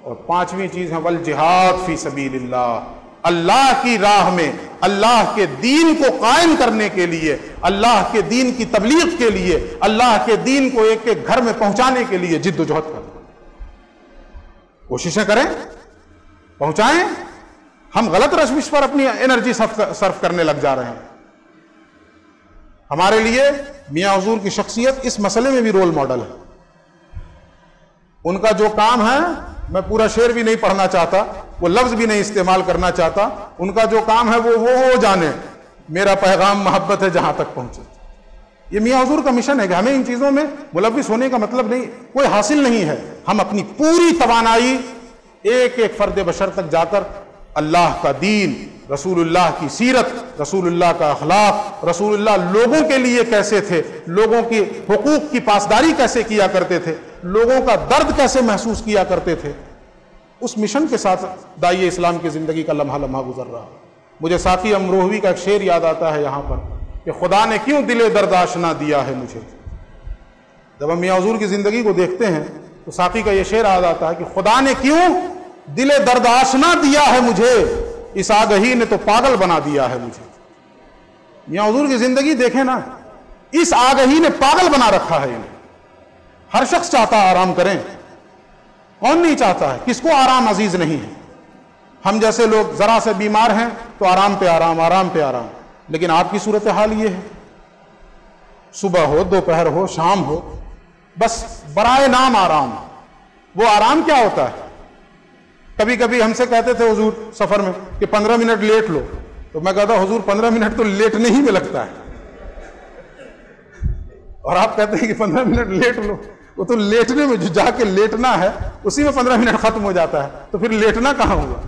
और पांचवी चीज है वल जिहाद फी सबीलिल्लाह, अल्लाह की राह में अल्लाह के दीन को कायम करने के लिए, अल्लाह के दीन की तबलीग के लिए, अल्लाह के दीन को एक एक घर में पहुंचाने के लिए जिद्दोजहद करें, कोशिशें करें, पहुंचाएं। हम गलत रश्मिश पर अपनी एनर्जी सर्फ करने लग जा रहे हैं। हमारे लिए मियां हुजूर की शख्सियत इस मसले में भी रोल मॉडल है। उनका जो काम है, मैं पूरा शेर भी नहीं पढ़ना चाहता, वो लफ्ज भी नहीं इस्तेमाल करना चाहता, उनका जो काम है वो जाने, मेरा पैगाम मोहब्बत है जहां तक पहुंचे। ये मियां हुजूर का मिशन है कि हमें इन चीजों में मुलव्विस होने का मतलब नहीं, कोई हासिल नहीं है। हम अपनी पूरी तवानाई एक एक फर्द बशर तक जाकर अल्लाह का दीन, रसूलुल्लाह की सीरत, रसूलुल्लाह का अखलाक, रसूलुल्लाह लोगों के लिए कैसे थे, लोगों की हुकूक की पासदारी कैसे किया करते थे, लोगों का दर्द कैसे महसूस किया करते थे, उस मिशन के साथ दाई इस्लाम की जिंदगी का लम्हा लम्हा गुजर रहा। मुझे साकी अमरोहवी का एक शेर याद आता है यहाँ पर कि खुदा ने क्यों दिले दर्द आशना दिया है मुझे। जब हम मियां हुजूर की जिंदगी को देखते हैं तो साकी का यह शेर याद आता है कि खुदा ने क्यों दिले दर्द आशना दिया है मुझे, इस आगही ने तो पागल बना दिया है मुझे। मियां हुजूर की जिंदगी देखें ना, इस आगही ने पागल बना रखा है इन्हें। हर शख्स चाहता है आराम करें, कौन नहीं चाहता है, किसको आराम अजीज नहीं है। हम जैसे लोग जरा से बीमार हैं तो आराम पे आराम, आराम पे आराम, लेकिन आपकी सूरत हाल ये है, सुबह हो, दोपहर हो, शाम हो, बस बराए नाम आराम। वो आराम क्या होता है? कभी कभी हमसे कहते थे हुजूर सफर में कि 15 मिनट लेट लो, तो मैं कहता हुजूर 15 मिनट तो लेटने ही में लगता है, और आप कहते हैं कि 15 मिनट लेट लो। वो तो लेटने में, जो जाके लेटना है उसी में 15 मिनट खत्म हो जाता है, तो फिर लेटना कहां हुआ।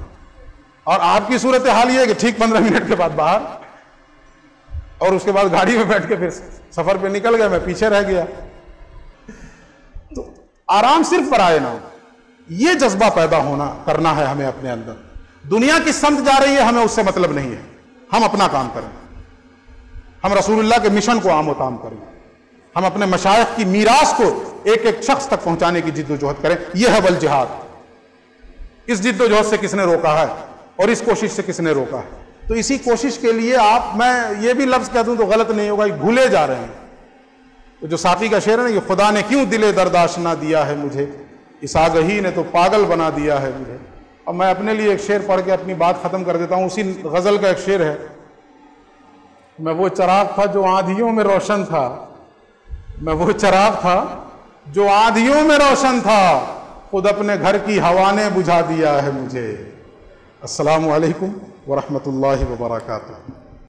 और आपकी सूरत हाल ये है कि ठीक 15 मिनट के बाद बाहर, और उसके बाद गाड़ी में बैठ के फिर सफर पे निकल गया, मैं पीछे रह गया। तो आराम सिर्फ पराए ना, ये जज्बा पैदा होना करना है हमें अपने अंदर। दुनिया की समझ जा रही है, हमें उससे मतलब नहीं है। हम अपना काम करें, हम रसूलुल्लाह के मिशन को आम व ताम करें, हम अपने मशाइख की मीरास को एक एक शख्स तक पहुंचाने की जिद्दोजहद करें। यह है वल जिहाद। इस जिद्दोजहद से किसने रोका है और इस कोशिश से किसने रोका है? तो इसी कोशिश के लिए मैं ये भी लफ्ज कह दूं तो गलत नहीं होगा, भूले जा रहे हैं। तो जो साफी का शेर है ना, ये खुदा ने क्यों दिले दर्द आशना दिया है मुझे, इस आगही ने तो पागल बना दिया है मुझे। अब मैं अपने लिए एक शेर पढ़ के अपनी बात खत्म कर देता हूं। उसी गजल का एक शेर है, मैं वो चिराग था जो आंधियों में रोशन था, मैं वो चिराग था जो आंधियों में रोशन था, खुद अपने घर की हवा ने बुझा दिया है मुझे। अस्सलामु अलैकुम व रहमतुल्लाहि व बरकातुहू।